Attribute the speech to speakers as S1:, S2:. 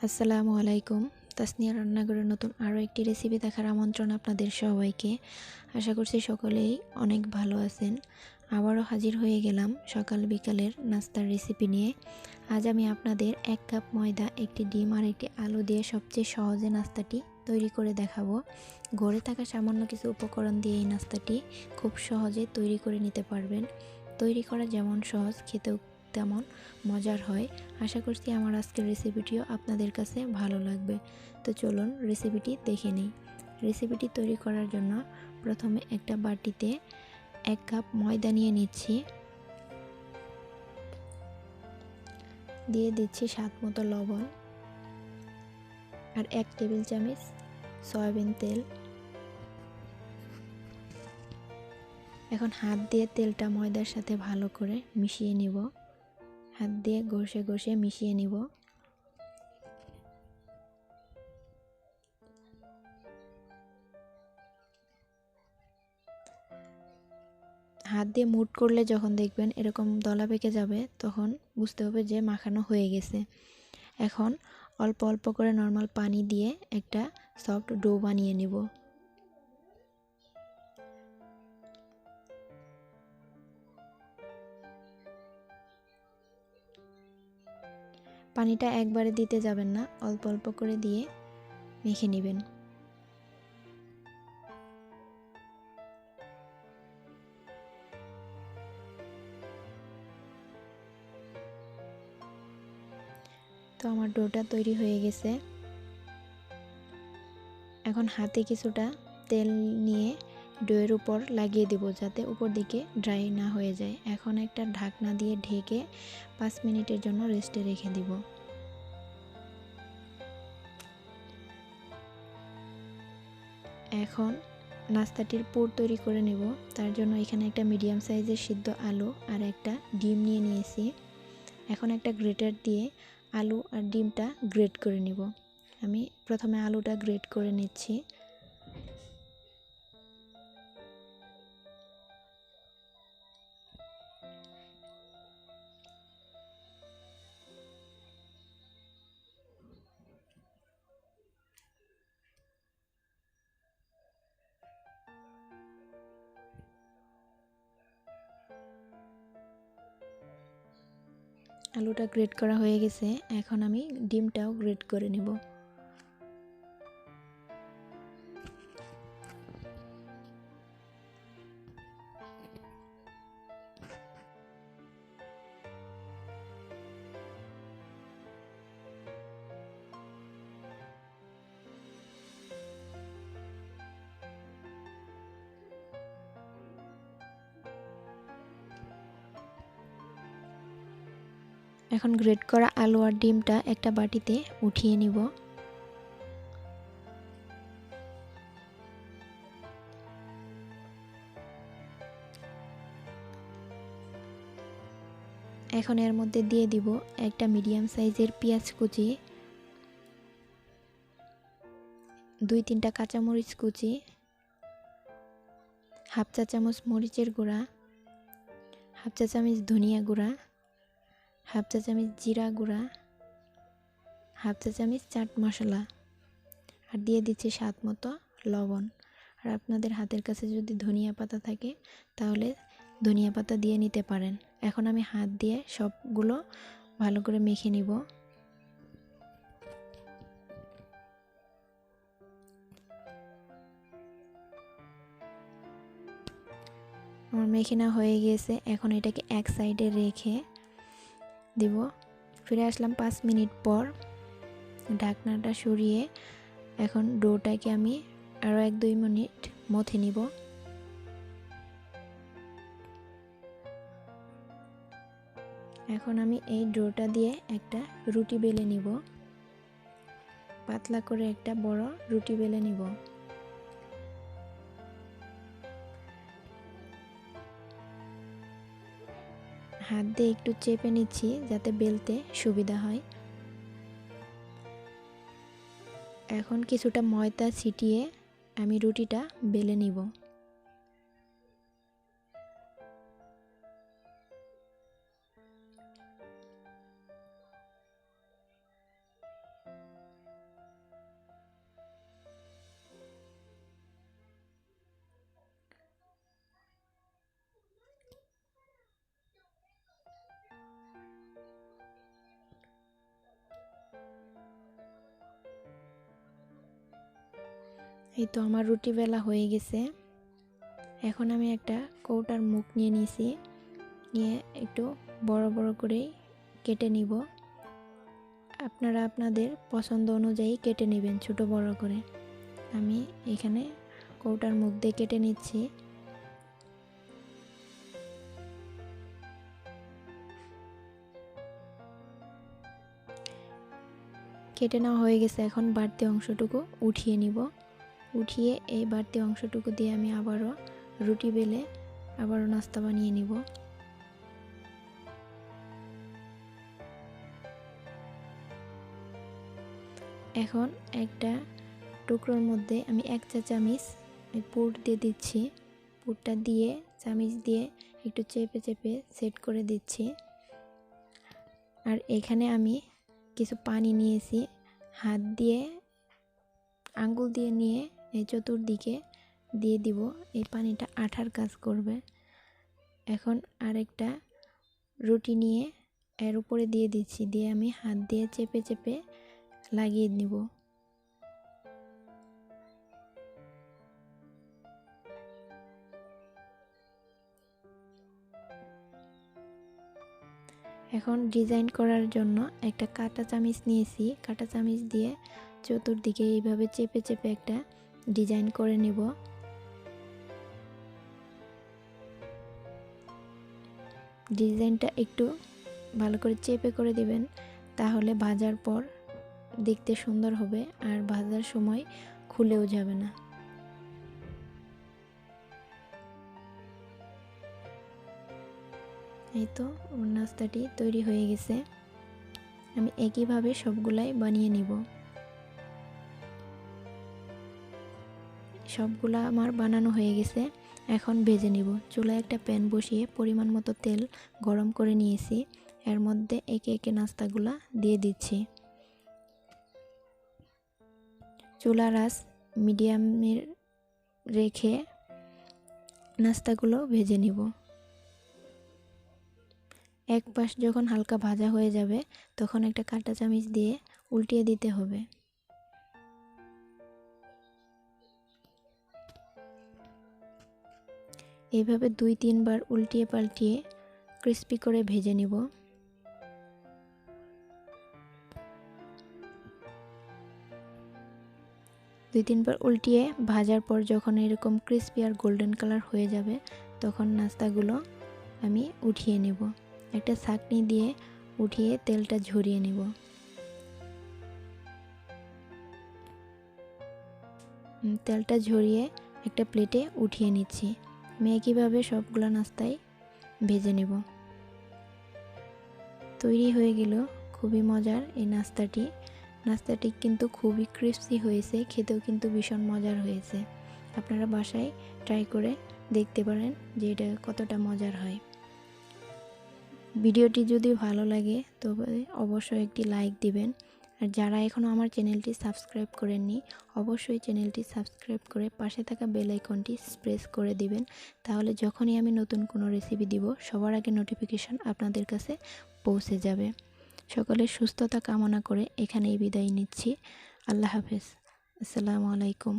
S1: আসসালামু আলাইকুম। তাসনিয়া রান্নাঘরের নতুন আরও একটি রেসিপি দেখার আমন্ত্রণ আপনাদের সবাইকে। আশা করছি সকলেই অনেক ভালো আছেন। আবারও হাজির হয়ে গেলাম সকাল বিকালের নাস্তার রেসিপি নিয়ে। আজ আমি আপনাদের 1 কাপ ময়দা, একটি ডিম আর একটি আলু দিয়ে সবচেয়ে সহজে নাস্তাটি তৈরি করে দেখাবো। ঘরে থাকা সামান্য কিছু উপকরণ দিয়ে এই নাস্তাটি খুব সহজে তৈরি করে নিতে পারবেন। তৈরি করা যেমন সহজ, খেতেও তেমন মজার হয়। আশা করছি আমার আজকের রেসিপিটিও আপনাদের কাছে ভালো লাগবে। তো চলুন রেসিপিটি দেখে নিই। রেসিপিটি তৈরি করার জন্য প্রথমে একটা বাটিতে 1 কাপ ময়দা নিয়ে নিচ্ছি। দিয়ে দিচ্ছি স্বাদ মতো লবণ আর 1 টেবিল চামচ সয়াবিন তেল। এখন হাত দিয়ে তেলটা ময়দার সাথে ভালো করে মিশিয়ে নিব। হাত দিয়ে ঘষে ঘষে মিশিয়ে নিব। হাত দিয়ে মুঠ করলে যখন দেখবেন এরকম দলা পেকে যাবে, তখন বুঝতে হবে যে মাখানো হয়ে গেছে। এখন অল্প অল্প করে নর্মাল পানি দিয়ে একটা সফট ডো বানিয়ে নেব। পানিটা একবারে দিতে যাবেন না, অল্প অল্প করে দিয়ে মেখে নেবেন। তো আমার ডোটা তৈরি হয়ে গেছে। এখন হাতে কিছুটা তেল নিয়ে ডোয়ের উপর লাগিয়ে দেব, যাতে উপর দিকে ড্রাই না হয়ে যায়। এখন একটা ঢাকনা দিয়ে ঢেকে 5 মিনিটের জন্য রেস্টে রেখে দিব। এখন নাস্তাটির পুর তৈরি করে নেব। তার জন্য এখানে একটা মিডিয়াম সাইজের সিদ্ধ আলু আর একটা ডিম নিয়ে নিয়েছি। এখন একটা গ্রেটার দিয়ে আলু আর ডিমটা গ্রেট করে নেব। আমি প্রথমে আলুটা গ্রেট করে নিচ্ছি। আলুটা গ্রেট করা হয়ে গেছে। এখন আমি ডিমটাও গ্রেট করে নেব। এখন গ্রেট করা আলু আর ডিমটা একটা বাটিতে উঠিয়ে নিব। এখন এর মধ্যে দিয়ে দিব একটা মিডিয়াম সাইজের পেঁয়াজ কুচি, 2-3টা কাঁচামরিচ কুচি, হাফ চা চামচ মরিচের গুঁড়া, হাফ চা চামচ ধনিয়া গুঁড়া, হাফ চা চামচ জিরা গুঁড়া, হাফ চা চামচ চাট মশলা, আর দিয়ে দিচ্ছি স্বাদ মতো লবণ। আর আপনাদের হাতের কাছে যদি ধনিয়া পাতা থাকে তাহলে ধনিয়া পাতা দিয়ে নিতে পারেন। এখন আমি হাত দিয়ে সবগুলো ভালো করে মেখে নিব। আমার মেখে নেওয়া হয়ে গেছে। এখন এটাকে এক সাইডে রেখে দিব। ফিরে আসলাম 5 মিনিট পর। ঢাকনাটা সরিয়ে এখন ডোটাকে আমি আরও 1-2 মিনিট মথে নিব। এখন আমি এই ডোটা দিয়ে একটা রুটি বেলে নিব। পাতলা করে একটা বড় রুটি বেলে নিব। হাত দিয়ে একটু চেপে নিচ্ছি যাতে বেলতে সুবিধা হয়। এখন কিছুটা ময়দা ছিটিয়ে আমি রুটিটা বেলে নিব। এই তো আমার রুটি বেলা হয়ে গেছে। এখন আমি একটা কৌটার মুখ নিয়ে নিয়েছি, নিয়ে একটু বড় বড় করে কেটে নিব। আপনারা আপনাদের পছন্দ অনুযায়ী কেটে নেবেন ছোট বড় করে। আমি এখানে কৌটার মুখ দিয়ে কেটে নিচ্ছি। কেটে নেওয়া হয়ে গেছে। এখন বাড়তি অংশটুকু উঠিয়ে নিব। উঠিয়ে এই বাড়তি অংশটুকু দিয়ে আমি আবারও রুটি বেলে আবারও নাস্তা বানিয়ে নিব। এখন একটা টুকরোর মধ্যে আমি 1 চা চামচ পুর দিয়ে দিচ্ছি। পুরটা দিয়ে চামচ দিয়ে একটু চেপে চেপে সেট করে দিচ্ছি। আর এখানে আমি কিছু পানি নিয়েছি, হাত দিয়ে আঙ্গুল দিয়ে নিয়ে এই চতুর্দিকে দিয়ে দিব। এই পানিটা আঠার কাজ করবে। এখন আরেকটা রুটি নিয়ে এর উপরে দিয়ে দিচ্ছি, দিয়ে আমি হাত দিয়ে চেপে চেপে লাগিয়ে নিব। এখন ডিজাইন করার জন্য একটা কাঁটা চামচ নিয়েছি, কাঁটা চামচ দিয়ে চতুর্দিকে এইভাবে চেপে চেপে একটা ডিজাইন করে নেব। ডিজাইনটা একটু ভালো করে চেপে করে দিবেন, তাহলে ভাজার পর দেখতে সুন্দর হবে আর ভাজার সময় খুলেও যাবে না। এই তো নাস্তাটি তৈরি হয়ে গেছে। আমি একইভাবে সবগুলাই বানিয়ে নিব। সবগুলা আমার বানানো হয়ে গেছে। এখন ভেজে নিব। চুলায় একটা প্যান বসিয়ে পরিমাণ মতো তেল গরম করে নিয়েছি। এর মধ্যে একে একে নাস্তাগুলা দিয়ে দিচ্ছি। চুলার আঁচ মিডিয়ামের রেখে নাস্তাগুলো ভেজে নিব। এক পাশ যখন হালকা ভাজা হয়ে যাবে তখন একটা কাঁটা চামচ দিয়ে উল্টিয়ে দিতে হবে। এইভাবে 2-3 বার উল্টিয়ে পাল্টিয়ে ক্রিস্পি করে ভেজে নিব। দুই তিনবার উল্টিয়ে ভাজার পর যখন এরকম ক্রিস্পি আর গোল্ডেন কালার হয়ে যাবে তখন নাস্তাগুলো আমি উঠিয়ে নেব। একটা ছাঁকনি দিয়ে উঠিয়ে তেলটা ঝরিয়ে নেব। তেলটা ঝরিয়ে একটা প্লেটে উঠিয়ে নিচ্ছি। আমি একইভাবে সবগুলো নাস্তাই ভেজে নেব। তৈরি হয়ে গেল খুবই মজার এই নাস্তাটি। নাস্তাটি কিন্তু খুবই ক্রিস্পি হয়েছে, খেতেও কিন্তু ভীষণ মজার হয়েছে। আপনারা বাসায় ট্রাই করে দেখতে পারেন যে এটা কতটা মজার হয়। ভিডিওটি যদি ভালো লাগে তবে অবশ্যই একটি লাইক দিবেন। আর যারা এখনও আমার চ্যানেলটি সাবস্ক্রাইব করেননি অবশ্যই চ্যানেলটি সাবস্ক্রাইব করে পাশে থাকা বেল আইকনটি প্রেস করে দিবেন। তাহলে যখনই আমি নতুন কোনো রেসিপি দিব সবার আগে নোটিফিকেশন আপনাদের কাছে পৌঁছে যাবে। সকলের সুস্থতা কামনা করে এখানেই বিদায় নিচ্ছি। আল্লাহ হাফেজ। আসসালামু আলাইকুম।